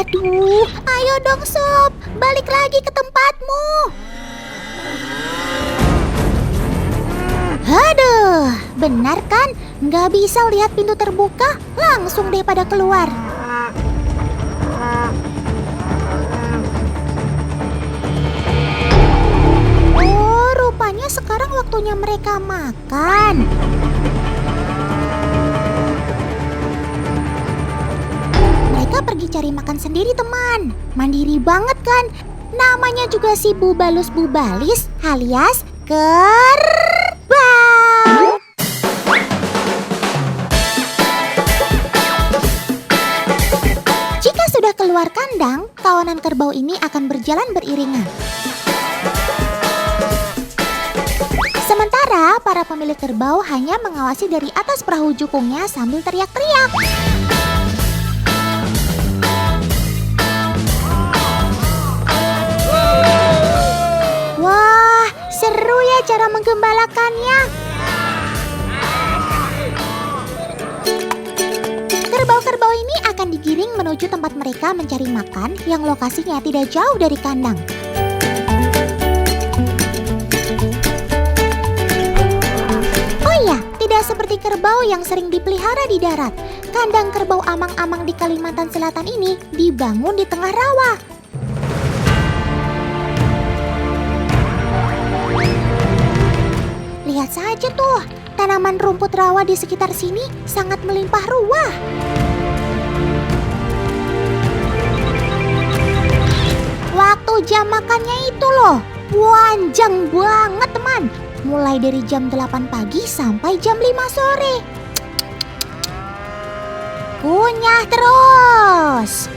Aduh, ayo dong Sob, balik lagi ke tempatmu. Aduh, benar kan? Nggak bisa lihat pintu terbuka, langsung deh pada keluar. Oh, rupanya sekarang waktunya mereka makan. Mereka pergi cari makan sendiri, teman. Mandiri banget kan? Namanya juga si Bubalus Bubalis alias kerbau. Jika sudah keluar kandang, kawanan kerbau ini akan berjalan beriringan. Sementara para pemilik kerbau hanya mengawasi dari atas perahu jukungnya sambil teriak-teriak. Wah, seru ya cara menggembalakannya. Kerbau-kerbau ini akan digiring menuju tempat mereka mencari makan yang lokasinya tidak jauh dari kandang. Oh iya, tidak seperti kerbau yang sering dipelihara di darat. Kandang kerbau amang-amang di Kalimantan Selatan ini dibangun di tengah rawa. Lihat saja tuh, tanaman rumput rawa di sekitar sini sangat melimpah ruah. Waktu jam makannya itu loh, panjang banget teman. Mulai dari jam 8 pagi sampai jam 5 sore. Kunyah terus.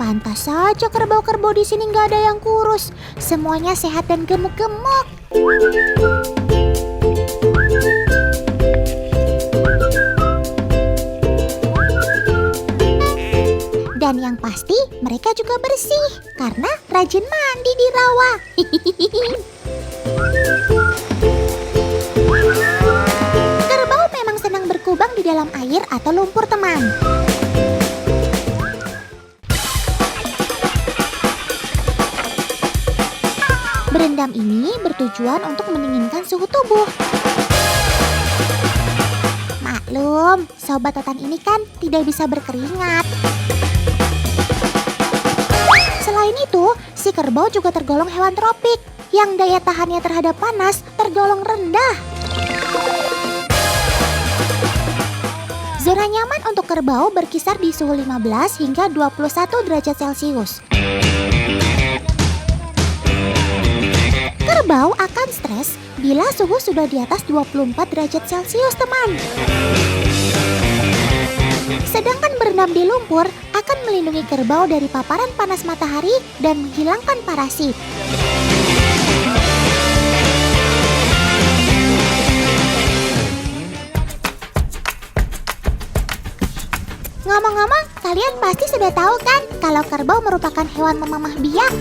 Pantas saja kerbau-kerbau di sini nggak ada yang kurus. Semuanya sehat dan gemuk-gemuk. Dan yang pasti mereka juga bersih karena rajin mandi di rawa. Kerbau memang senang berkubang di dalam air atau lumpur, teman. Berendam ini bertujuan untuk mendinginkan suhu tubuh. Maklum, sobat Totan ini kan tidak bisa berkeringat. Selain itu, si kerbau juga tergolong hewan tropik yang daya tahannya terhadap panas tergolong rendah. Zona nyaman untuk kerbau berkisar di suhu 15 hingga 21 derajat Celcius. Kerbau akan stres bila suhu sudah di atas 24 derajat Celcius, teman. Sedangkan berendam di lumpur akan melindungi kerbau dari paparan panas matahari dan menghilangkan parasit. Ngomong-ngomong, kalian pasti sudah tahu kan kalau kerbau merupakan hewan memamah biak.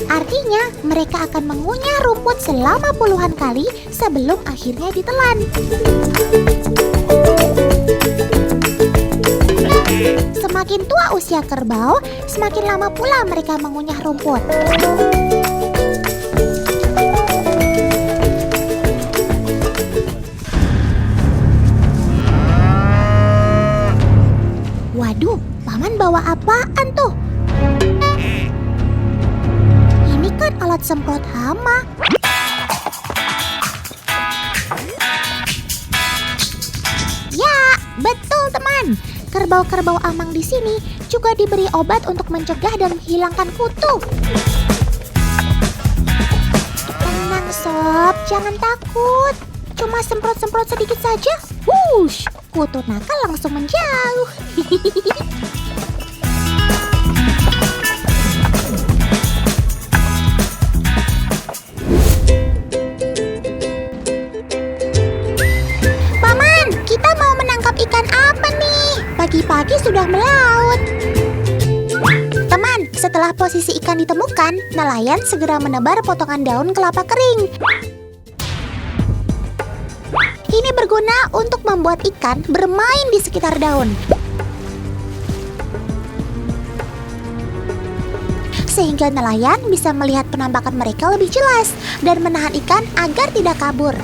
Artinya, mereka akan mengunyah rumput selama puluhan kali sebelum akhirnya ditelan. Semakin tua usia kerbau, semakin lama pula mereka mengunyah rumput. Waduh, paman bawa apaan tuh? Ini kan alat semprot hama. Ya, betul teman. Kerbau-kerbau amang di sini juga diberi obat untuk mencegah dan menghilangkan kutu. Tenang sob, jangan takut. Cuma semprot-semprot sedikit saja. Wush, kutu nakal langsung menjauh. Paman, kita mau menangkap ikan apa nih? Pagi-pagi sudah melaut. Teman, setelah posisi ikan ditemukan, nelayan segera menebar potongan daun kelapa kering. Ini berguna untuk membuat ikan bermain di sekitar daun, sehingga nelayan bisa melihat penampakan mereka lebih jelas dan menahan ikan agar tidak kabur.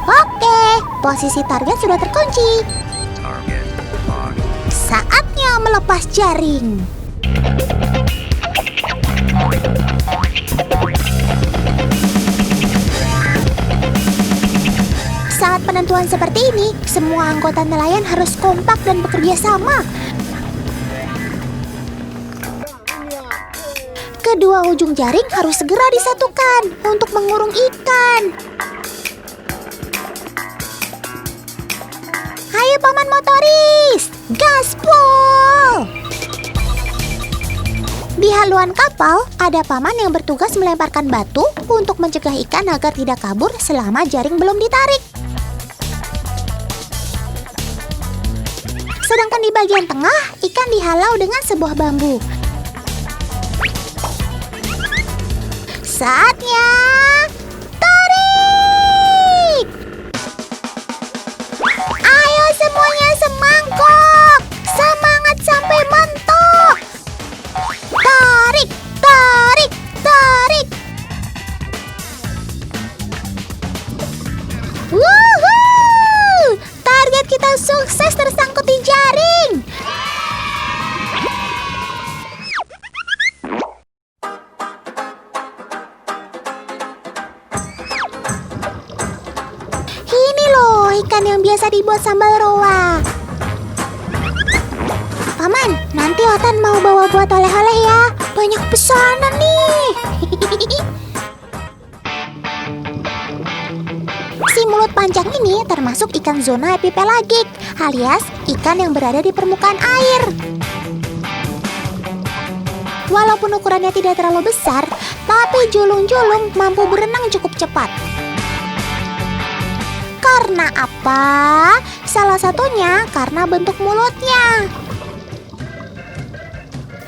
Oke, posisi target sudah terkunci. Saatnya melepas jaring. Saat penentuan seperti ini, semua anggota nelayan harus kompak dan bekerja sama. Kedua ujung jaring harus segera disatukan untuk mengurung ikan. Ayo paman motoris, gaspol! Di haluan kapal, ada paman yang bertugas melemparkan batu untuk mencegah ikan agar tidak kabur selama jaring belum ditarik. Sedangkan di bagian tengah, ikan dihalau dengan sebuah bambu. Saatnya tarik! Ayo semuanya semangkuk! Semangat sampai mentok! Tarik! Tarik! Tarik! Wuhuu! Target kita sukses tersangkut di jaring! Ini loh ikan yang biasa dibuat sambal roa. Paman, nanti Otan mau bawa buat oleh-oleh ya. Banyak pesanan nih. Si mulut panjang ini termasuk ikan zona epipelagik, alias ikan yang berada di permukaan air. Walaupun ukurannya tidak terlalu besar, tapi julung-julung mampu berenang cukup cepat. Karena apa? Salah satunya karena bentuk mulutnya.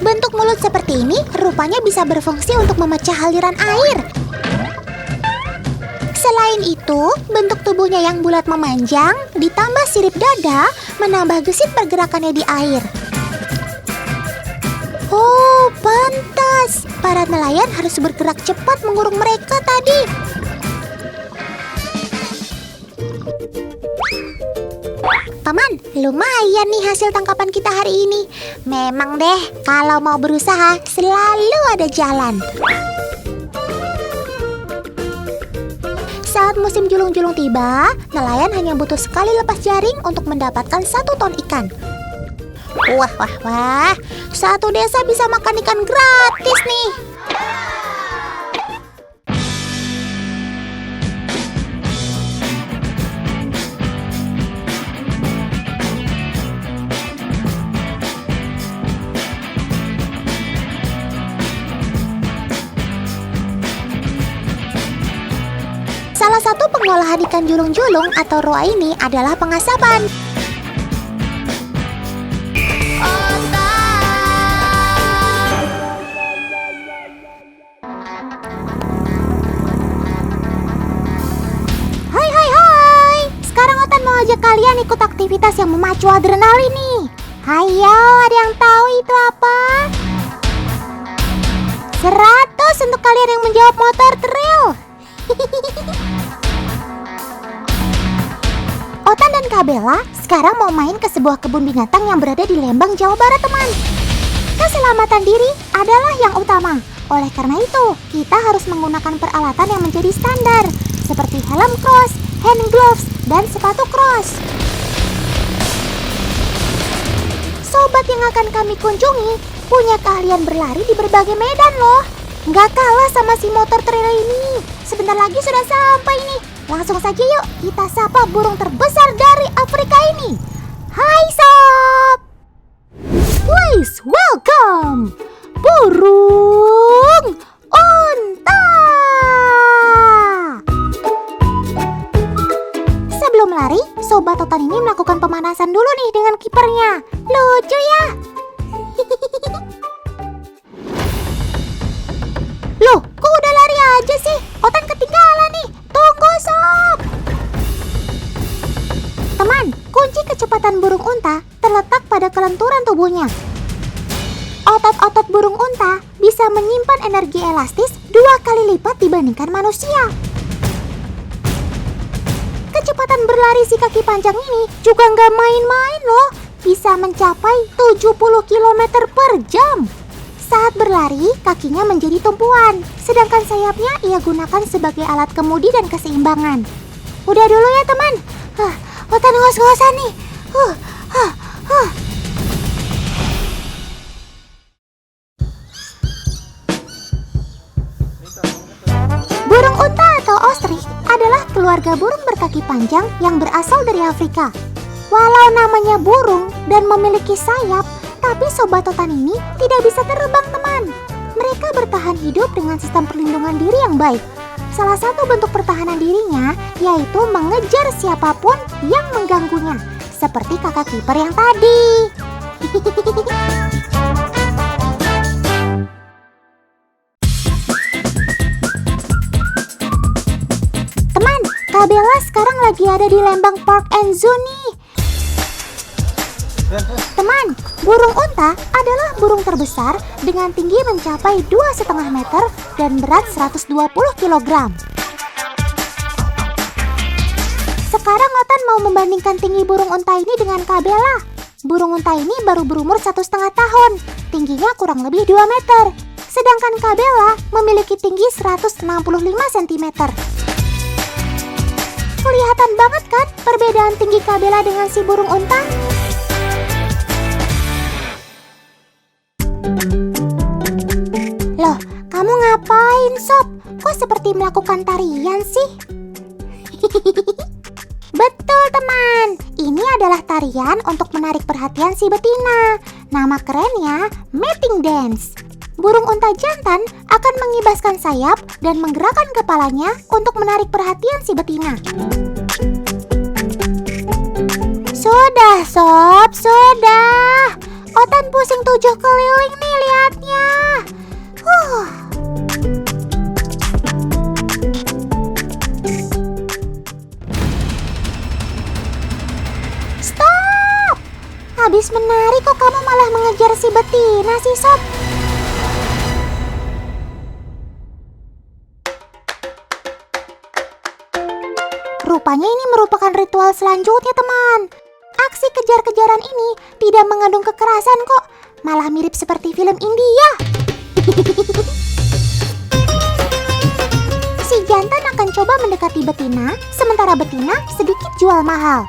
Bentuk mulut seperti ini rupanya bisa berfungsi untuk memecah aliran air. Selain itu, bentuk tubuhnya yang bulat memanjang ditambah sirip dada menambah gesit pergerakannya di air. Oh, pantas para nelayan harus bergerak cepat mengurung mereka tadi. Paman, lumayan nih hasil tangkapan kita hari ini. Memang deh, kalau mau berusaha selalu ada jalan. Saat musim julung-julung tiba, nelayan hanya butuh sekali lepas jaring untuk mendapatkan 1 ton ikan. Wah, wah, wah. Satu desa bisa makan ikan gratis nih. Salah satu pengolahan ikan julung-julung atau roa ini adalah pengasapan. Hai hai hai, sekarang Otan mau ajak kalian ikut aktivitas yang memacu adrenalin nih. Hayo, ada yang tahu itu apa? 100 untuk kalian yang menjawab motor trail. Otan dan Kak Bella sekarang mau main ke sebuah kebun binatang yang berada di Lembang, Jawa Barat, teman. Keselamatan diri adalah yang utama. Oleh karena itu, kita harus menggunakan peralatan yang menjadi standar, seperti helm cross, hand gloves, dan sepatu cross. Sobat yang akan kami kunjungi punya keahlian berlari di berbagai medan loh. Nggak kalah sama si motor trail ini. Sebentar lagi sudah sampai nih. Langsung saja yuk kita sapa burung terbesar dari Afrika ini. Hai sob! Please welcome burung unta. Sebelum lari, sobat Otan ini melakukan pemanasan dulu nih dengan kipernya. Lucu ya? kecepatan burung unta terletak pada kelenturan tubuhnya. Otot-otot burung unta bisa menyimpan energi elastis 2 kali lipat dibandingkan manusia. Kecepatan berlari si kaki panjang ini juga nggak main-main loh. Bisa mencapai 70 km per jam. Saat berlari, kakinya menjadi tumpuan, sedangkan sayapnya ia gunakan sebagai alat kemudi dan keseimbangan. Udah dulu ya teman. Otan ngos-ngosan nih. Burung unta atau ostrich adalah keluarga burung berkaki panjang yang berasal dari Afrika. Walau namanya burung dan memiliki sayap, tapi sobat otan ini tidak bisa terbang teman. Mereka bertahan hidup dengan sistem perlindungan diri yang baik. Salah satu bentuk pertahanan dirinya yaitu mengejar siapapun yang mengganggunya, seperti kakak kiper yang tadi. Teman, Kak Bella sekarang lagi ada di Lembang Park and Zoo nih. Teman, burung unta adalah burung terbesar dengan tinggi mencapai 2,5 meter dan berat 120 kg. Sekarang Otan mau membandingkan tinggi burung unta ini dengan Kak Bella. Burung unta ini baru berumur 1,5 tahun, tingginya kurang lebih 2 meter. Sedangkan Kak Bella memiliki tinggi 165 cm. Kelihatan banget kan perbedaan tinggi Kak Bella dengan si burung unta? Loh, kamu ngapain Sob? Kok seperti melakukan tarian sih? Betul teman, ini adalah tarian untuk menarik perhatian si betina. Nama kerennya mating dance. Burung unta jantan akan mengibaskan sayap dan menggerakkan kepalanya untuk menarik perhatian si betina. Sudah Sob, sudah. Otan pusing 7 keliling nih liatnya. Stop! Habis menari kok kamu malah mengejar si betina sih Sob? Rupanya ini merupakan ritual selanjutnya teman. Aksi kejar-kejaran ini tidak mengandung kekerasan kok, malah mirip seperti film India. Si jantan akan coba mendekati betina, sementara betina sedikit jual mahal.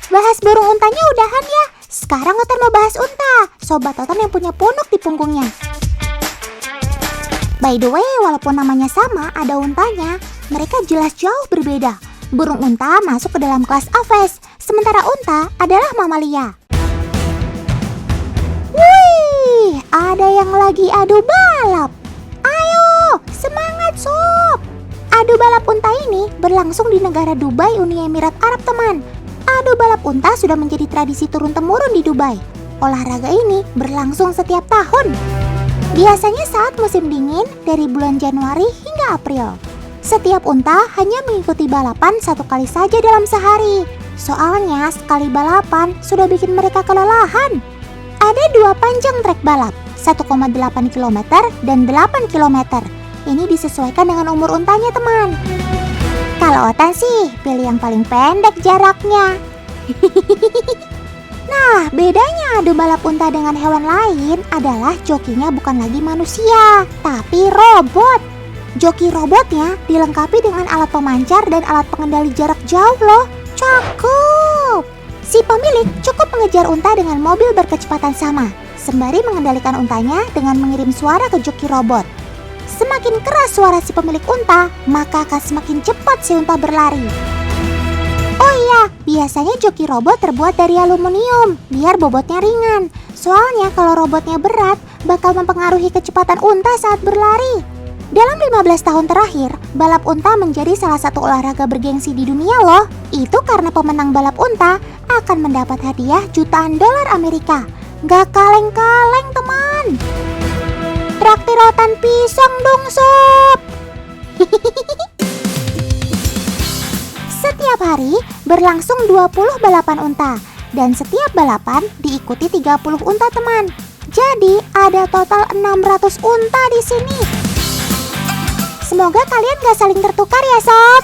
Bahas burung untanya udahan ya. Sekarang Otan mau bahas unta, sobat Otan yang punya punuk di punggungnya. By the way, walaupun namanya sama, ada untanya, mereka jelas jauh berbeda. Burung unta masuk ke dalam kelas Aves, sementara unta adalah mamalia. Wih, ada yang lagi adu balap. Ayo, semangat sob. Adu balap unta ini berlangsung di negara Dubai, Uni Emirat Arab teman. Adu balap unta sudah menjadi tradisi turun-temurun di Dubai. Olahraga ini berlangsung setiap tahun. Biasanya saat musim dingin dari bulan Januari hingga April. Setiap unta hanya mengikuti balapan 1 kali saja dalam sehari. Soalnya sekali balapan sudah bikin mereka kelelahan. Ada 2 panjang trek balap, 1,8 km dan 8 km. Ini disesuaikan dengan umur untanya teman. Kalau Otan sih pilih yang paling pendek jaraknya. Nah, bedanya adu balap unta dengan hewan lain adalah jokinya bukan lagi manusia, tapi robot. Joki robotnya dilengkapi dengan alat pemancar dan alat pengendali jarak jauh loh. Cakep! Si pemilik cukup mengejar unta dengan mobil berkecepatan sama, sembari mengendalikan untanya dengan mengirim suara ke joki robot. Semakin keras suara si pemilik unta, maka akan semakin cepat si unta berlari. Oh iya, biasanya joki robot terbuat dari aluminium, biar bobotnya ringan. Soalnya kalau robotnya berat, bakal mempengaruhi kecepatan unta saat berlari. Dalam 15 tahun terakhir, balap unta menjadi salah satu olahraga bergengsi di dunia loh. Itu karena pemenang balap unta akan mendapat hadiah jutaan dolar Amerika. Gak kaleng-kaleng teman. Traktir Otan pisang dong sob. Setiap hari berlangsung 20 balapan unta dan setiap balapan diikuti 30 unta, teman. Jadi ada total 600 unta di sini. Semoga kalian gak saling tertukar ya, sob.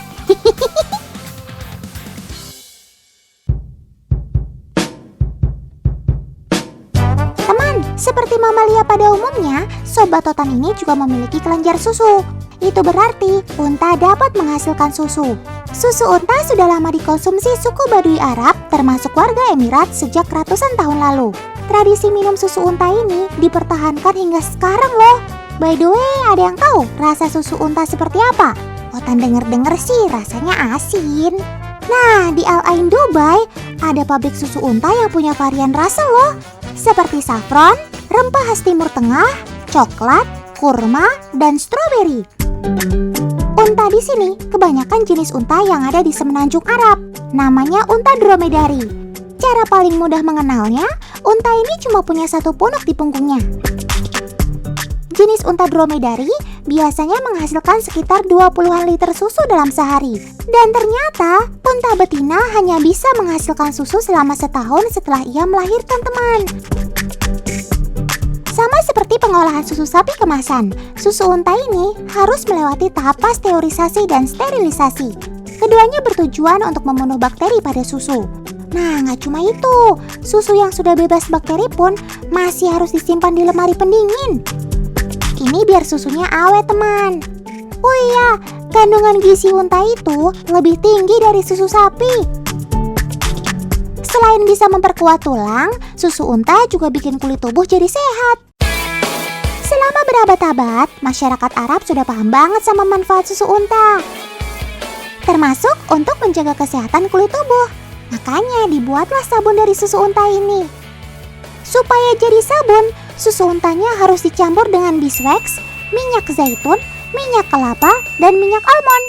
Teman, seperti mamalia pada umumnya, sobat totan ini juga memiliki kelenjar susu. Itu berarti unta dapat menghasilkan susu. Susu unta sudah lama dikonsumsi suku Baduy Arab, termasuk warga Emirat sejak ratusan tahun lalu. Tradisi minum susu unta ini dipertahankan hingga sekarang loh. By the way, ada yang tahu rasa susu unta seperti apa? Otan denger-denger sih rasanya asin. Nah, di Al Ain Dubai ada pabrik susu unta yang punya varian rasa loh, seperti saffron, rempah khas Timur Tengah, coklat, kurma, dan stroberi. Unta di sini kebanyakan jenis unta yang ada di semenanjung Arab. Namanya unta dromedari. Cara paling mudah mengenalnya, unta ini cuma punya satu punuk di punggungnya. Jenis unta dromedari biasanya menghasilkan sekitar 20-an liter susu dalam sehari. Dan ternyata, unta betina hanya bisa menghasilkan susu selama setahun setelah ia melahirkan, teman. Sama seperti pengolahan susu sapi kemasan, susu unta ini harus melewati tahap pasteurisasi dan sterilisasi. Keduanya bertujuan untuk membunuh bakteri pada susu. Nah, nggak cuma itu, susu yang sudah bebas bakteri pun masih harus disimpan di lemari pendingin. Ini biar susunya awet, teman. Oh iya, kandungan gizi unta itu lebih tinggi dari susu sapi. Selain bisa memperkuat tulang, susu unta juga bikin kulit tubuh jadi sehat. Selama berabad-abad, masyarakat Arab sudah paham banget sama manfaat susu unta, termasuk untuk menjaga kesehatan kulit tubuh. Makanya dibuatlah sabun dari susu unta ini. Supaya jadi sabun, susu untanya harus dicampur dengan beeswax, minyak zaitun, minyak kelapa, dan minyak almond.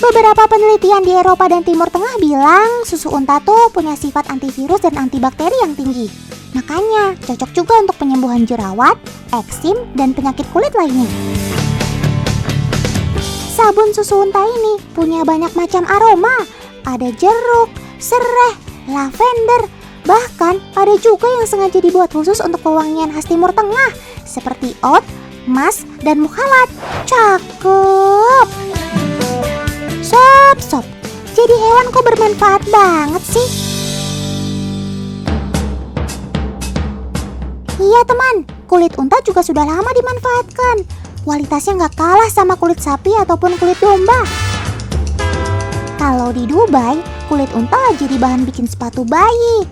Beberapa penelitian di Eropa dan Timur Tengah bilang susu unta tuh punya sifat antivirus dan antibakteri yang tinggi. Makanya cocok juga untuk penyembuhan jerawat, eksim, dan penyakit kulit lainnya. Sabun susu unta ini punya banyak macam aroma. Ada jeruk, serai, lavender, bahkan ada juga yang sengaja dibuat khusus untuk pewangian khas Timur Tengah, seperti oud, mas, dan mukhalat. Cakep! Sob, jadi hewan kok bermanfaat banget sih? Iya teman, kulit unta juga sudah lama dimanfaatkan. Kualitasnya nggak kalah sama kulit sapi ataupun kulit domba. Kalau di Dubai, kulit unta jadi bahan bikin sepatu bayi.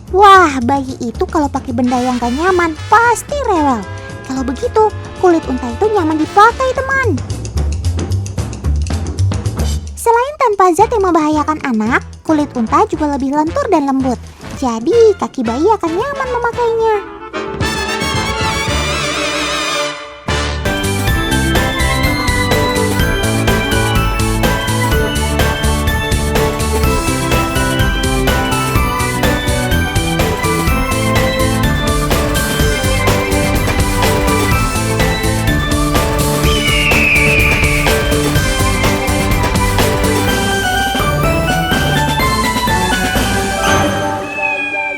Wah, bayi itu kalau pakai benda yang gak nyaman pasti rewel. Kalau begitu, kulit unta itu nyaman dipakai, teman. Selain tanpa zat yang membahayakan anak, kulit unta juga lebih lentur dan lembut. Jadi, kaki bayi akan nyaman memakainya.